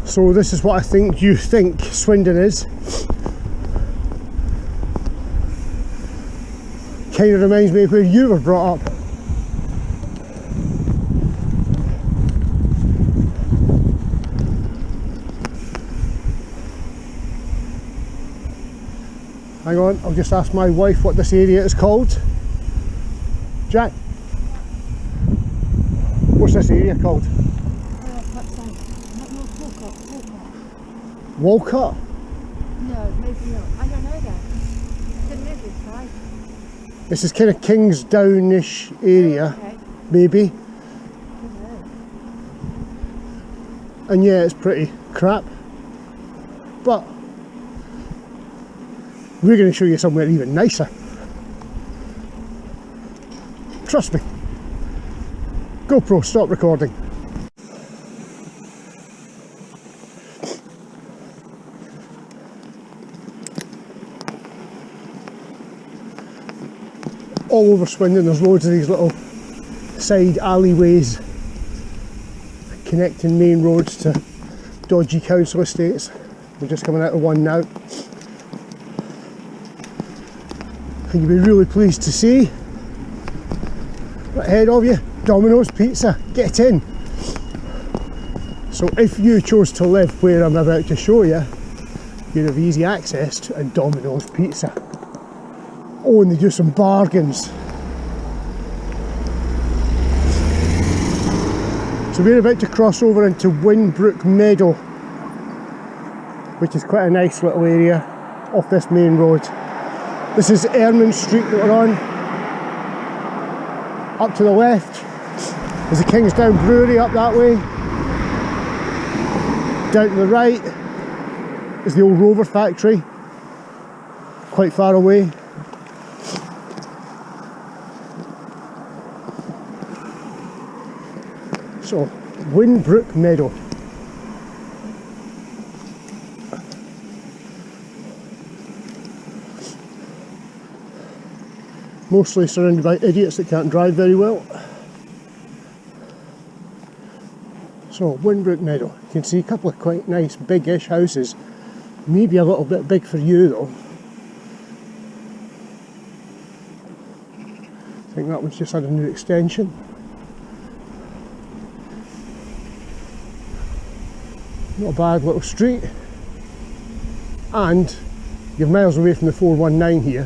So this is what I think you think Swindon is. Kind of reminds me of where you were brought up. Hang on, I'll just ask my wife what this area is called. Jack, what's this area called? Walcott? No, maybe not. I don't know that. Didn't live this side. This is kind of Kingsdown-ish area, Okay. maybe. And yeah, it's pretty crap. But we're going to show you somewhere even nicer. Trust me. GoPro, stop recording. All over Swindon there's loads of these little side alleyways connecting main roads to dodgy council estates. We're just coming out of one now. And you'll be really pleased to see right ahead of you, Domino's Pizza. Get in. So if you chose to live where I'm about to show you, you'd have easy access to a Domino's Pizza. Oh, and they do some bargains. So we're about to cross over into Winbrook Meadow, which is quite a nice little area off this main road. This is Ermine Street that we're on. Up to the left is the Kingsdown Brewery up that way. Down to the right is the old Rover factory, quite far away. So, Winbrook Meadow. Mostly surrounded by idiots that can't drive very well. So, Winbrook Meadow. You can see a couple of quite nice big-ish houses. Maybe a little bit big for you though. I think that one's just had a new extension. Not a bad little street, and you're miles away from the 419 here,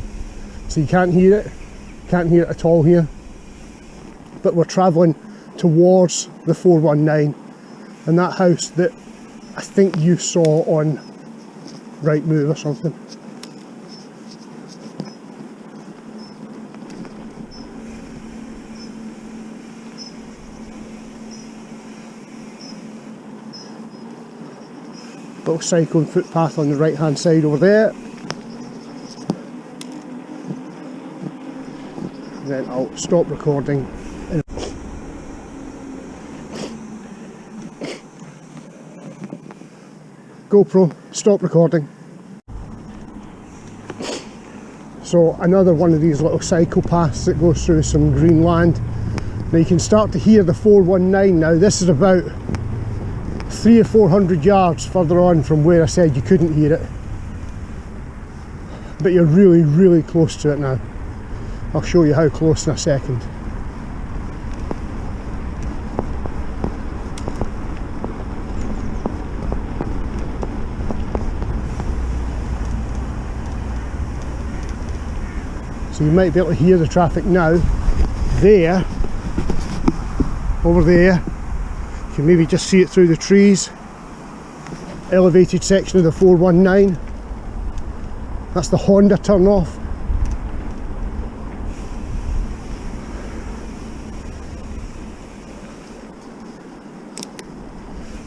so you can't hear it at all here, but we're travelling towards the 419 and that house that I think you saw on Rightmove or something. Little cycling footpath on the right hand side over there. And then I'll stop recording. GoPro, stop recording. So another one of these little cycle paths that goes through some green land. Now you can start to hear the 419 now. This is about 300 or 400 yards further on from where I said you couldn't hear it, but you're really close to it now. I'll show you how close in a second. So you might be able to hear the traffic now. There, over there, you can maybe just see it through the trees. Elevated section of the 419. That's the Honda turn off.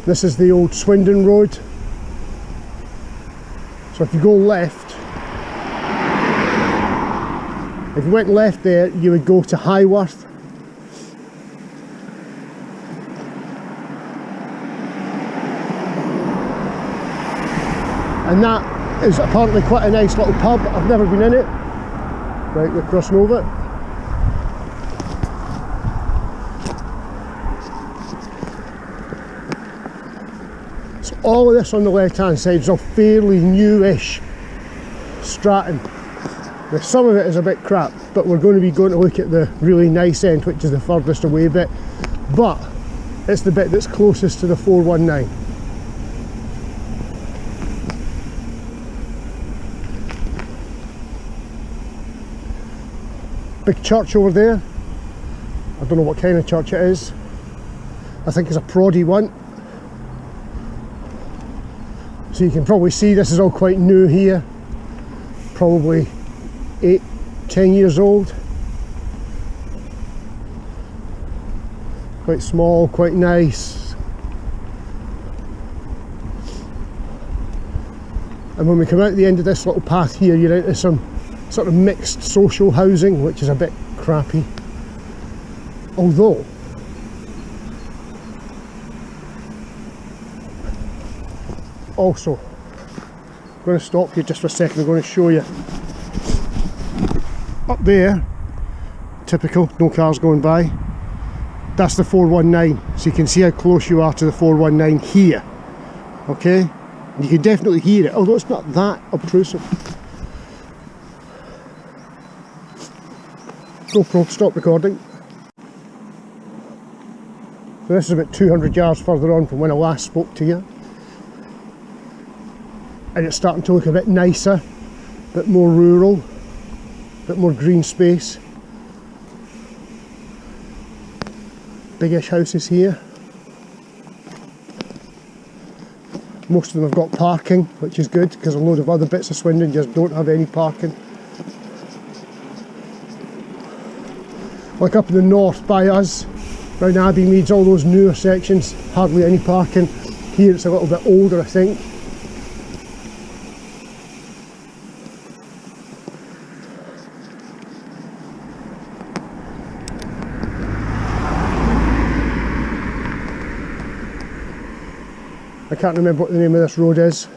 This is the old Swindon Road. So if you go left, if you went left there, you would go to Highworth. And that is apparently quite a nice little pub. I've never been in it. Right, we're crossing over. So all of this on the left hand side is all fairly newish Stratton. Now some of it is a bit crap, but we're going to look at the really nice end, which is the furthest away bit, but it's the bit that's closest to the 419. Big church over there. I don't know what kind of church it is. I think it's a Proddy one. So you can probably see this is all quite new here. Probably 8-10 years old. Quite small, quite nice. And when we come out the end of this little path here, you're into some sort of mixed social housing, which is a bit crappy. Although, also, I'm going to stop you just for a second. I'm going to show you. Up there, typical, no cars going by. That's the 419, so you can see how close you are to the 419 here. Okay, you can definitely hear it, although it's not that obtrusive. GoPro, stop recording. So this is about 200 yards further on from when I last spoke to you. And it's starting to look a bit nicer, a bit more rural, a bit more green space. Biggish houses here. Most of them have got parking, which is good, because a load of other bits of Swindon just don't have any parking. Like up in the north by us, around Abbey Meads, all those newer sections, hardly any parking. Here it's a little bit older, I think. I can't remember what the name of this road is,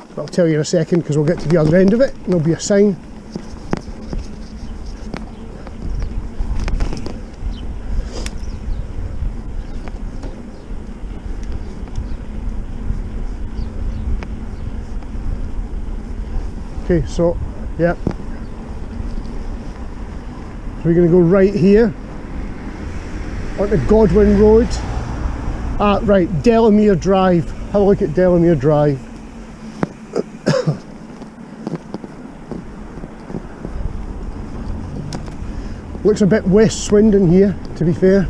but I'll tell you in a second, because we'll get to the other end of it and there'll be a sign. Okay, so, yeah. So we're going to go right here, onto Godwin Road. Ah, right, Delamere Drive. Have a look at Delamere Drive. Looks a bit West Swindon here, to be fair.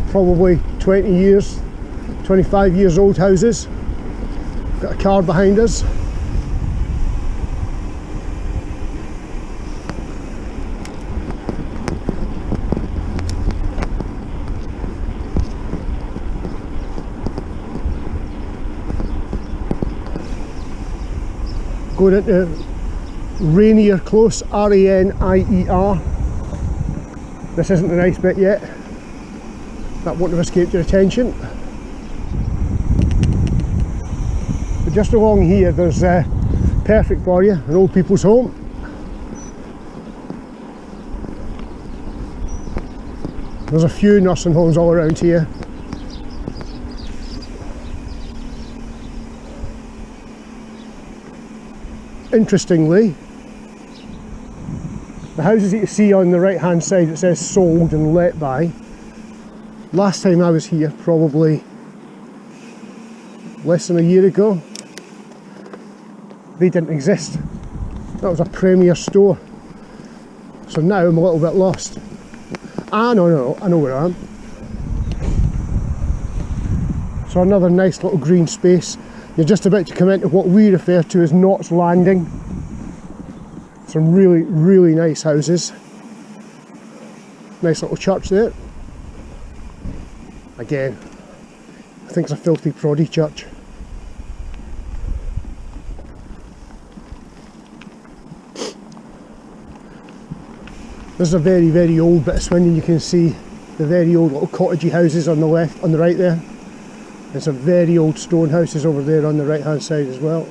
Probably 20 years, 25 years old houses. Got a car behind us. Going into Rainier Close, R-A-N-I-E-R. This isn't the nice bit yet. That won't have escaped your attention. But just along here there's Perfect for you, an old people's home. There's a few nursing homes all around here. Interestingly, the houses that you see on the right hand side, it says sold and let by. Last time I was here, probably less than a year ago, they didn't exist. That was a Premier store. So now I'm a little bit lost. Ah, no, I know where I am. So another nice little green space. You're just about to come into what we refer to as Knott's Landing. Some really, really nice houses. Nice little church there. Again, I think it's a filthy Proddy church. This is a very, very old bit of Swindon. You can see the very old little cottagey houses on the left, on the right there. There's some very old stone houses over there on the right hand side as well.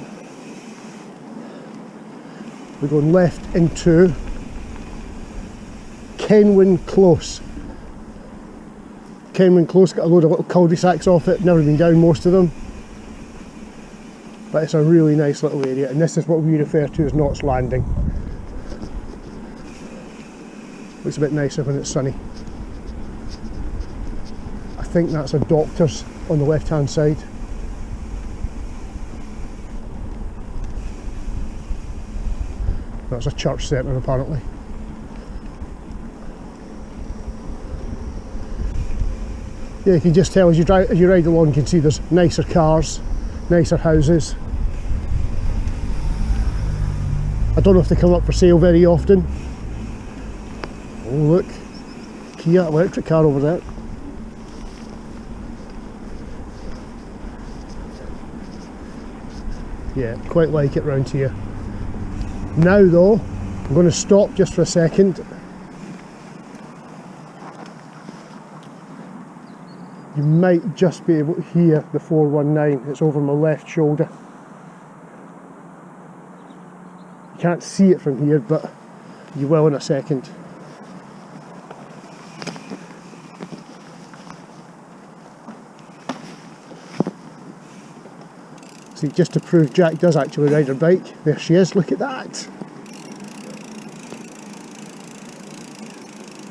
We're going left into Kenwyn Close. Kenwyn Close, got a load of little cul-de-sacs off it, never been down most of them. But it's a really nice little area, and this is what we refer to as Knott's Landing. Looks a bit nicer when it's sunny. I think that's a doctor's on the left hand side. That's a church centre apparently. Yeah, you can just tell as you ride along, you can see there's nicer cars, nicer houses. I don't know if they come up for sale very often. Oh look, Kia electric car over there. Yeah, quite like it round here. Now though, I'm going to stop just for a second. You might just be able to hear the 419, it's over my left shoulder. You can't see it from here, but you will in a second. See, just to prove Jack does actually ride her bike, there she is, look at that.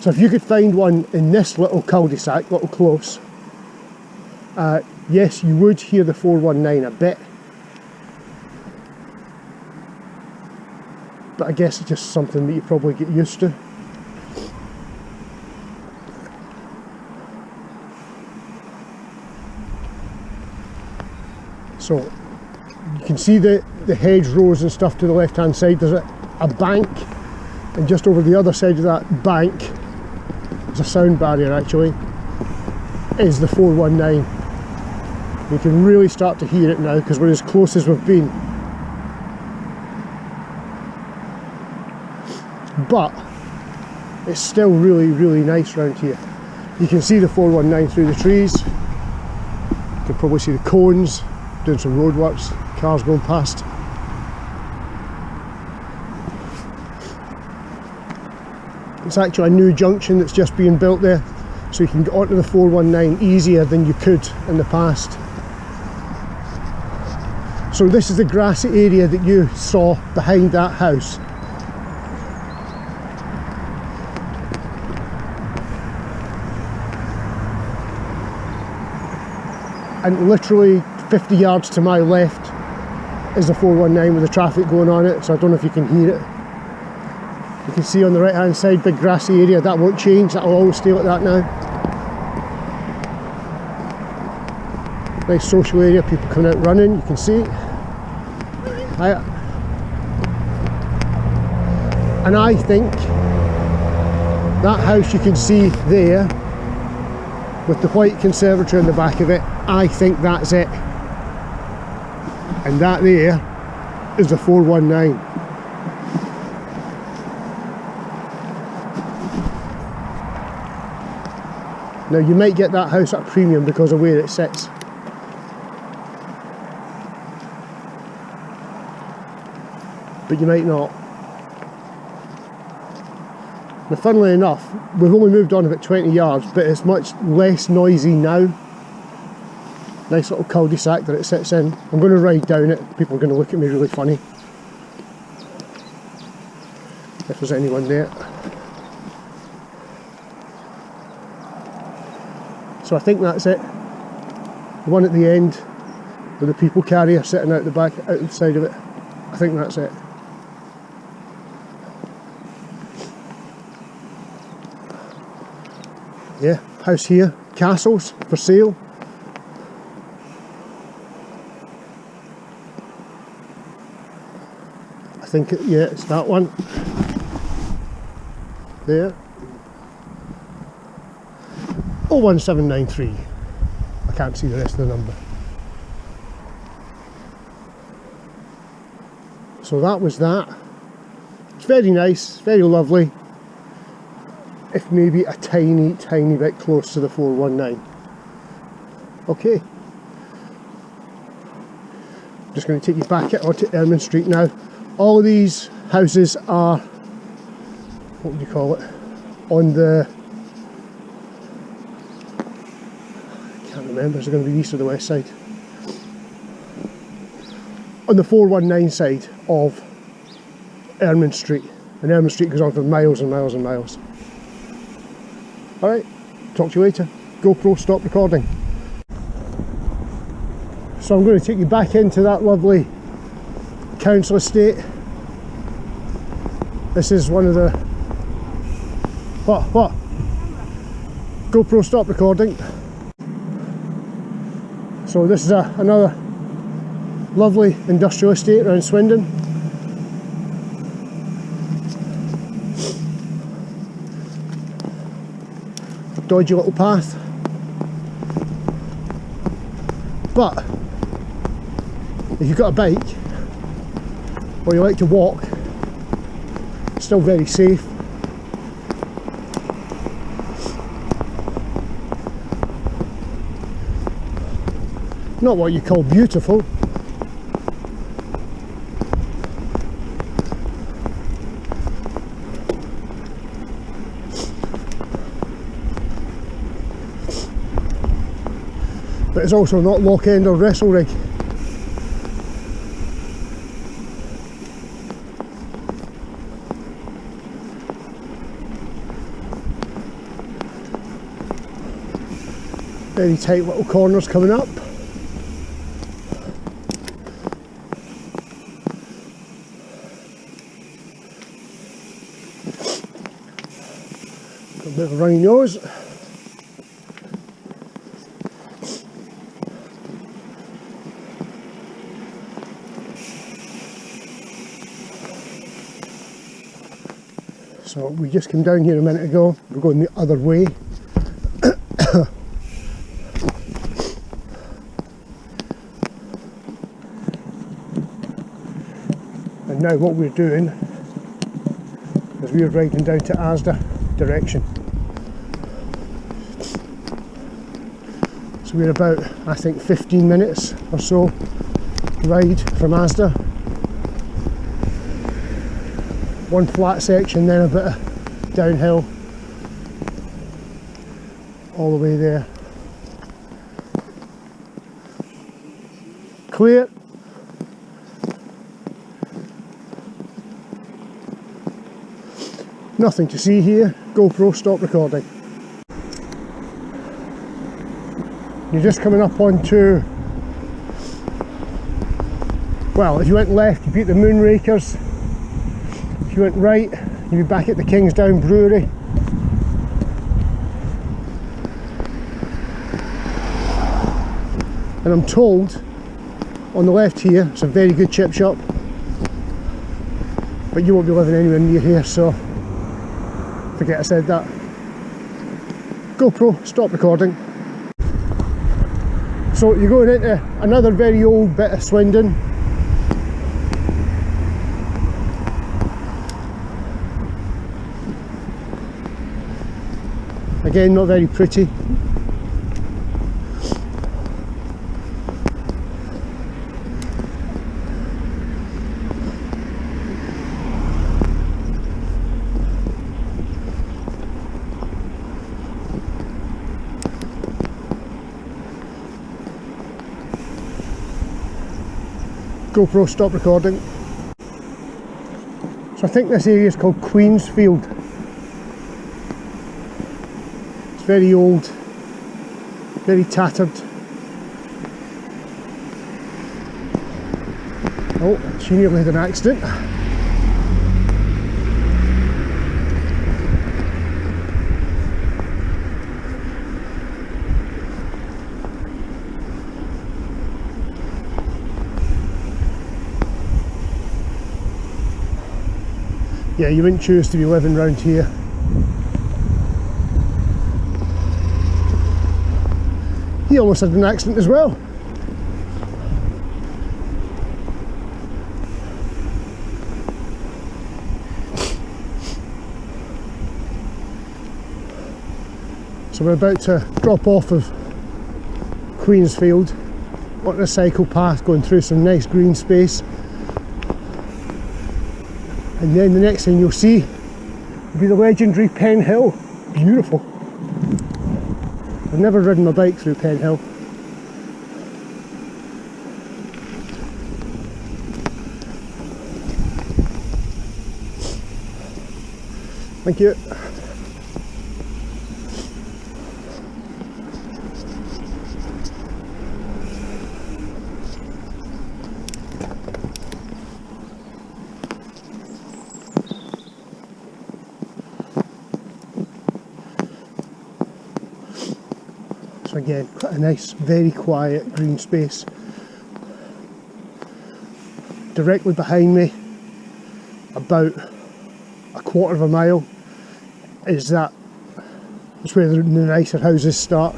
So if you could find one in this little cul-de-sac, little close, yes, you would hear the 419 a bit, but I guess it's just something that you probably get used to. So you can see the hedgerows and stuff to the left hand side. There's a bank, and just over the other side of that bank, there's a sound barrier actually, is the 419. You can really start to hear it now because we're as close as we've been. But it's still really, really nice round here. You can see the 419 through the trees. You can probably see the cones, doing some roadworks, cars going past. It's actually a new junction that's just being built there, so you can get onto the 419 easier than you could in the past. So this is the grassy area that you saw behind that house. And literally 50 yards to my left is the 419 with the traffic going on it, so I don't know if you can hear it. You can see on the right hand side, big grassy area, that won't change, that'll always stay like that now. Nice social area, people coming out running, you can see. And I think that house you can see there, with the white conservatory on the back of it, I think that's it. And that there is the 419. Now you might get that house at a premium because of where it sits. But you might not. Now funnily enough, we've only moved on about 20 yards, but it's much less noisy now. Nice little cul-de-sac that it sits in. I'm going to ride down it, people are going to look at me really funny. If there's anyone there. So I think that's it. The one at the end with the people carrier sitting out the back, out the side of it. I think that's it. Yeah, house here, castles for sale. I think, yeah, it's that one. There. 01793. I can't see the rest of the number. So that was that. It's very nice, very lovely. If maybe a tiny, tiny bit close to the 419. Okay. I'm just going to take you back onto Ermine Street now. All of these houses are, what would you call it, on the, I can't remember, is it going to be east or the west side? On the 419 side of Ermine Street, and Ermine Street goes on for miles and miles and miles. Alright, talk to you later. GoPro, stop recording. So I'm going to take you back into that lovely council estate. This is one of the... What? GoPro, stop recording. So this is another lovely industrial estate around Swindon. Dodgy little path. But if you've got a bike or you like to walk, it's still very safe. Not what you call beautiful. But it's also not Lock End or Wrestle-Rig. Very tight little corners coming up. Got a bit of a runny nose. So we just came down here a minute ago, we're going the other way. And now what we're doing is we're riding down to Asda direction. So we're about, I think, 15 minutes or so ride from Asda. One flat section, then a bit of downhill all the way there. Clear. Nothing to see here. GoPro, stop recording. You're just coming up onto, well, if you went left you beat the Moonrakers. If you went right, you'd be back at the Kingsdown Brewery. And I'm told on the left here it's a very good chip shop, but you won't be living anywhere near here, so forget I said that. GoPro, stop recording. So you're going into another very old bit of Swindon. Again, not very pretty. GoPro, stop recording. So I think this area is called Queensfield. It's very old, very tattered. Oh, she nearly had an accident. Yeah, you wouldn't choose to be living round here. He almost had an accident as well. So we're about to drop off of Queensfield on a cycle path going through some nice green space. And then the next thing you'll see will be the legendary Pen Hill. Beautiful. I've never ridden a bike through Pen Hill. Thank you. So again, quite a nice, very quiet green space. Directly behind me, about a quarter of a mile, is where the nicer houses start.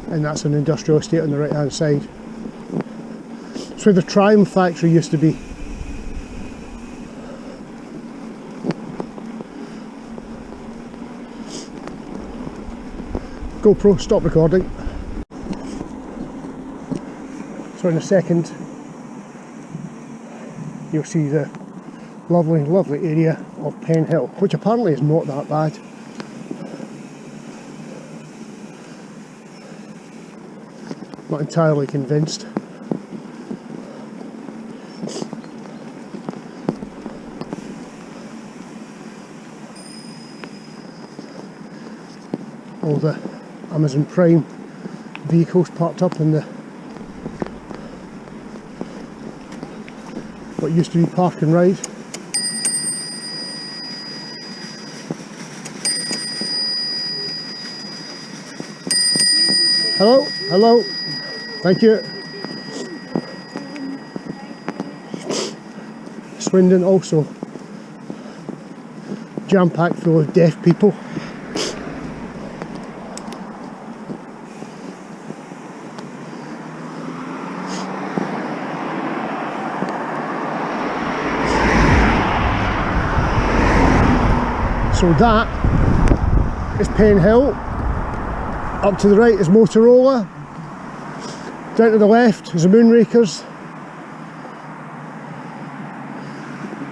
And that's an industrial estate on the right hand side. It's where the Triumph factory used to be. GoPro, stop recording. So in a second you'll see the lovely, lovely area of Pen Hill, which apparently is not that bad. Not entirely convinced. All the Amazon Prime vehicles parked up in the what used to be Park and Ride. Hello, hello, thank you. Swindon also jam-packed full of deaf people. So that is Pen Hill. Up to the right is Motorola. Down to the left is the Moonrakers.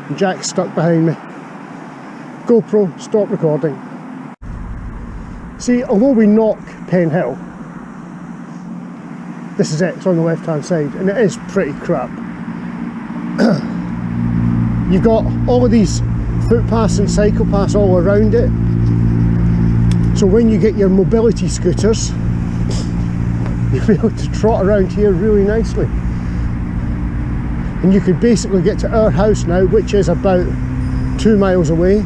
And Jack's stuck behind me. GoPro, stop recording. See, although we knock Pen Hill, this is it, it's on the left hand side, and it is pretty crap. You've got all of these footpaths and cycle paths all around it, so when you get your mobility scooters you'll be able to trot around here really nicely, and you could basically get to our house now, which is about 2 miles away,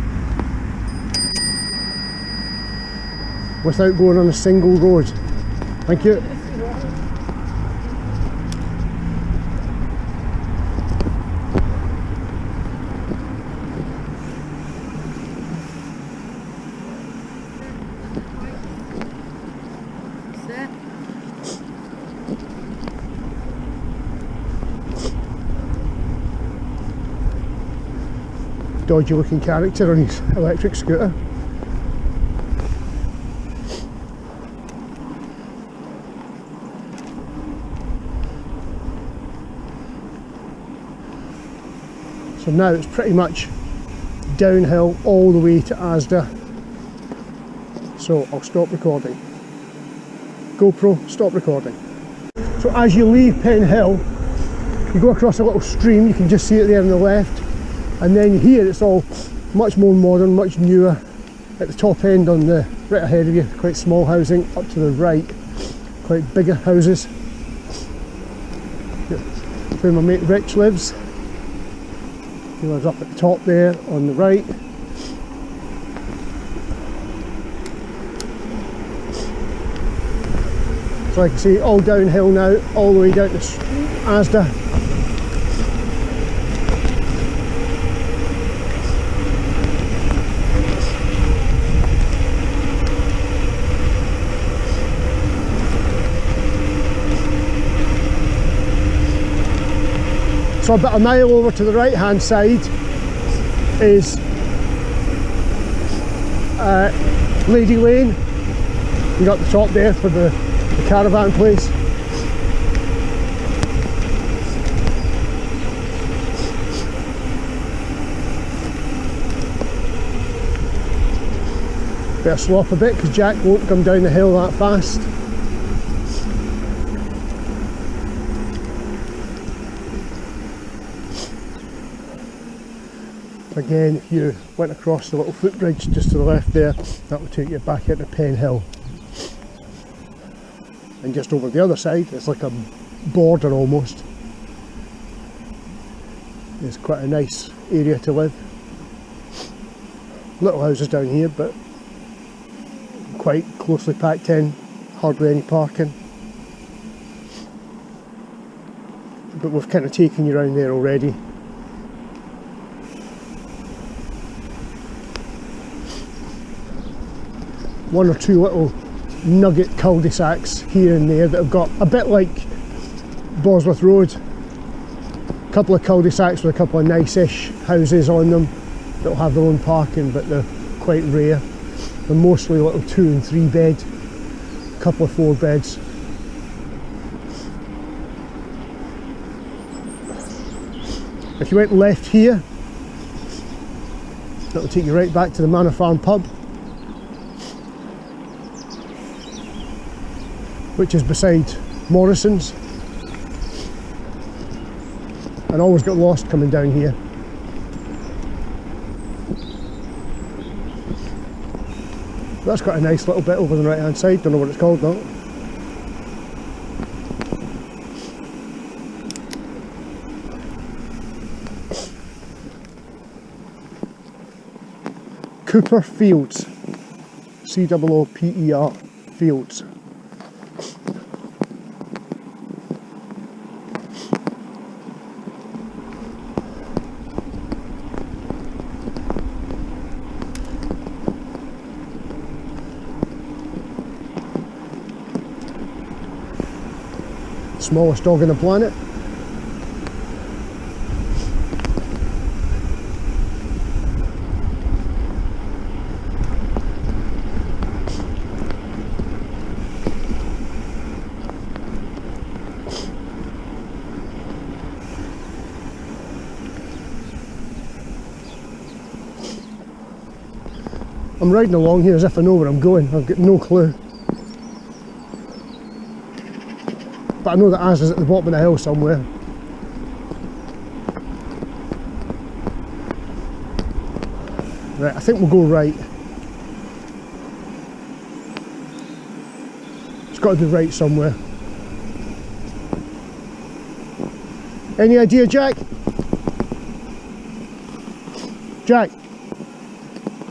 without going on a single road. Thank you. Dodgy looking character on his electric scooter. So now it's pretty much downhill all the way to Asda. So I'll stop recording. GoPro, stop recording. So as you leave Pen Hill, you go across a little stream, you can just see it there on the left. And then here it's all much more modern, much newer. At the top end on the right ahead of you, quite small housing. Up to the right, quite bigger houses. Where my mate Rich lives. He lives up at the top there on the right. So I can see all downhill now, all the way down to Asda. So about a mile over to the right hand side is Lady Lane, You got the top there for the caravan place. Better slow up a bit because Jack won't come down the hill that fast. Again, if you went across the little footbridge just to the left there, that would take you back into Pen Hill. And just over the other side, it's like a border almost. It's quite a nice area to live. Little houses down here, but quite closely packed in, hardly any parking. But we've kind of taken you around there already. One or two little nugget cul-de-sacs here and there that have got a bit like Bosworth Road. A couple of cul-de-sacs with a couple of nice-ish houses on them that'll have their own parking, but they're quite rare. They're mostly little 2 and 3 bed, a couple of 4 beds. If you went left here, that'll take you right back to the Manor Farm pub, which is beside Morrison's. And always got lost coming down here. That's quite a nice little bit over the right hand side, don't know what it's called though. Cooper Fields, C-O-O-P-E-R Fields. Smallest dog on the planet. I'm riding along here as if I know where I'm going. I've got no clue. But I know that Asda's at the bottom of the hill somewhere. Right, I think we'll go right. It's got to be right somewhere. Any idea, Jack? Jack?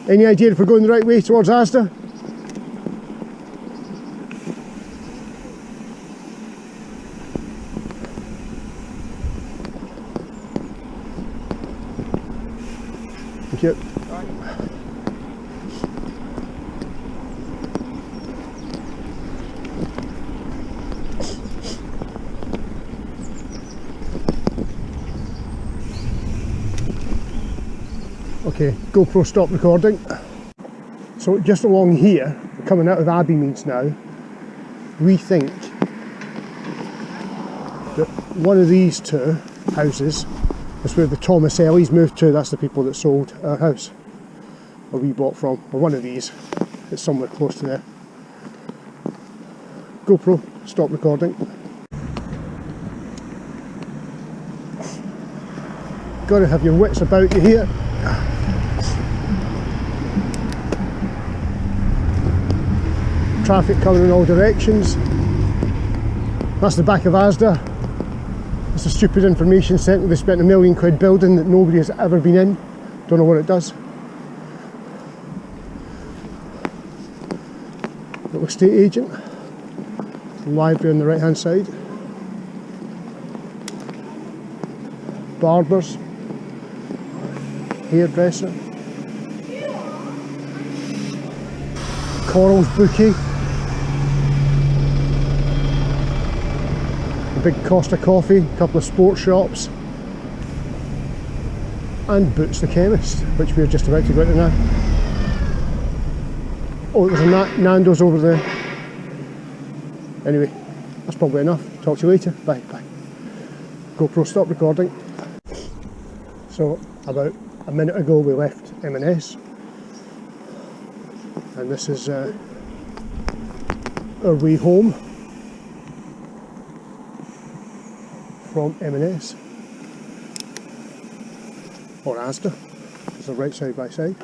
Any idea if we're going the right way towards Asda? Thank you. Okay, GoPro stop recording. So just along here, coming out of Abbeymeads now, we think that one of these two houses is where the Thomas Ellies moved to. That's the people that sold our house, or we bought from, or one of these. It's somewhere close to there. GoPro stop recording. Got to have your wits about you here. Traffic coming in all directions. That's the back of Asda. It's a stupid information centre they spent £1 million building that nobody has ever been in. Don't know what it does. Little estate agent. Library on the right hand side. Barbers. Hairdresser. Coral's bookie. A big Costa coffee, a couple of sports shops, and Boots the chemist, which we're just about to go into now. Oh, there's a Nando's over there. Anyway, that's probably enough. Talk to you later. Bye, bye. GoPro, stop recording. So, about a minute ago we left M&S, and this is our way home from M&S, or Asda. So right side by side.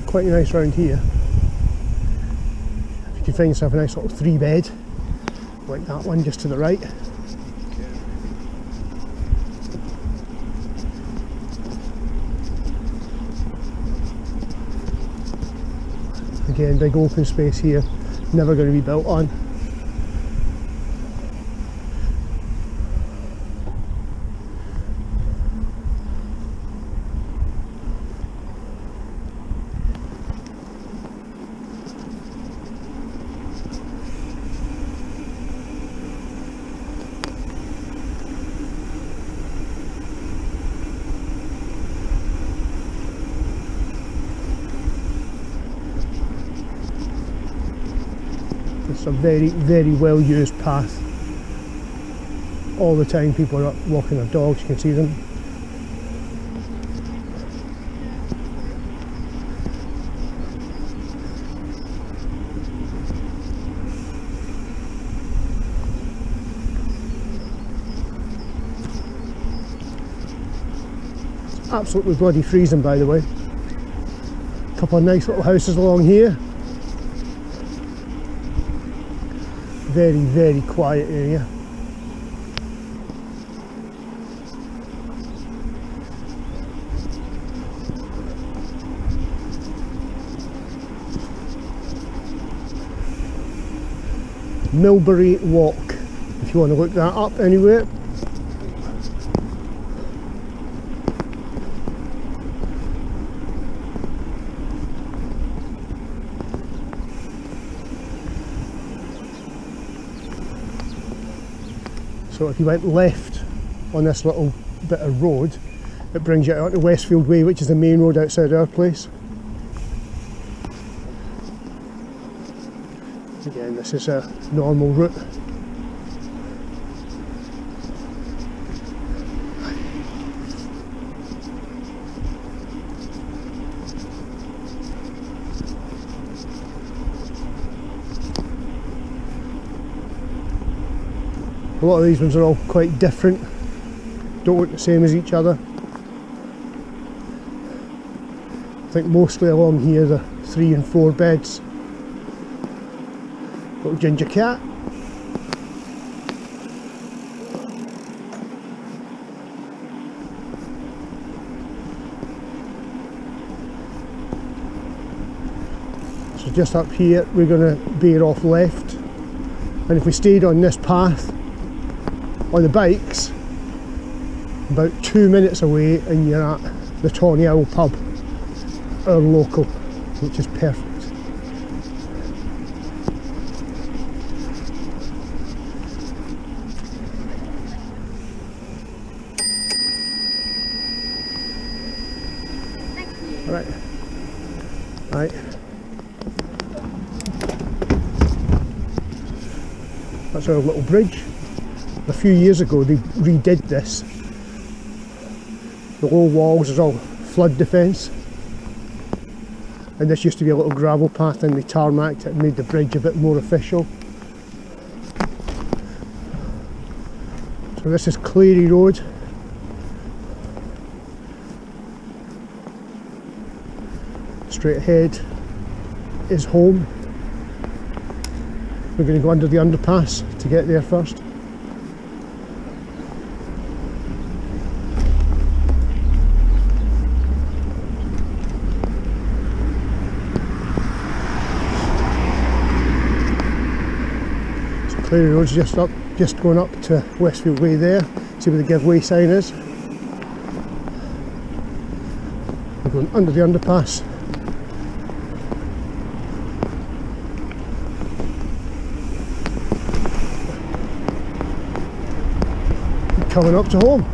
Quite nice round here. If you can find yourself a nice little 3-bed, like that one just to the right. Again, big open space here, never going to be built on. It's a very, very well used path. All the time people are up walking their dogs, you can see them. It's absolutely bloody freezing, by the way. A couple of nice little houses along here. Very, very quiet area. Millbury Walk, if you want to look that up anywhere. So if you went left on this little bit of road, it brings you out to Westfield Way, which is the main road outside our place. Again, this is a normal route. A lot of these ones are all quite different, don't look the same as each other. I think mostly along here the 3 and 4 beds. Little ginger cat. So just up here we're going to veer off left, and if we stayed on this path on the bikes, about 2 minutes away and you're at the Tawny Owl pub, our local, which is perfect. Right. Right. That's our little bridge. A few years ago they redid this. The low walls is all flood defence, and this used to be a little gravel path, and they tarmacked it and made the bridge a bit more official. So this is Clary Road. Straight ahead is home. We're going to go under the underpass to get there first. So Clary Road's just going up to Westfield Way there. See where the giveaway sign is. We're going under the underpass. Coming up to home.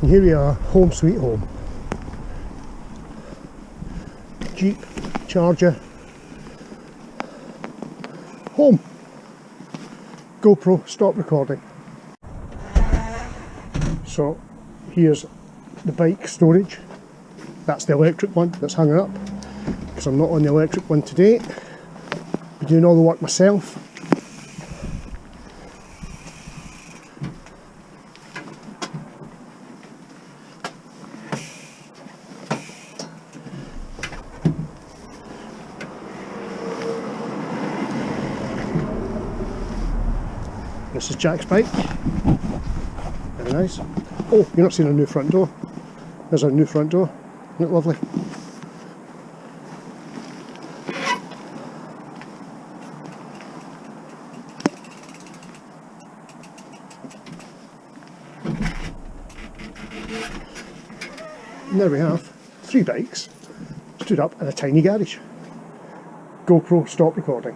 And here we are, home sweet home. Jeep, Charger, home. GoPro, stop recording. So here's the bike storage. That's the electric one that's hanging up, because I'm not on the electric one today. I'm doing all the work myself. This is Jack's bike. Very nice. Oh, you're not seeing a new front door. There's our new front door. Isn't it lovely? And there we have 3 bikes stood up in a tiny garage. GoPro, stop recording.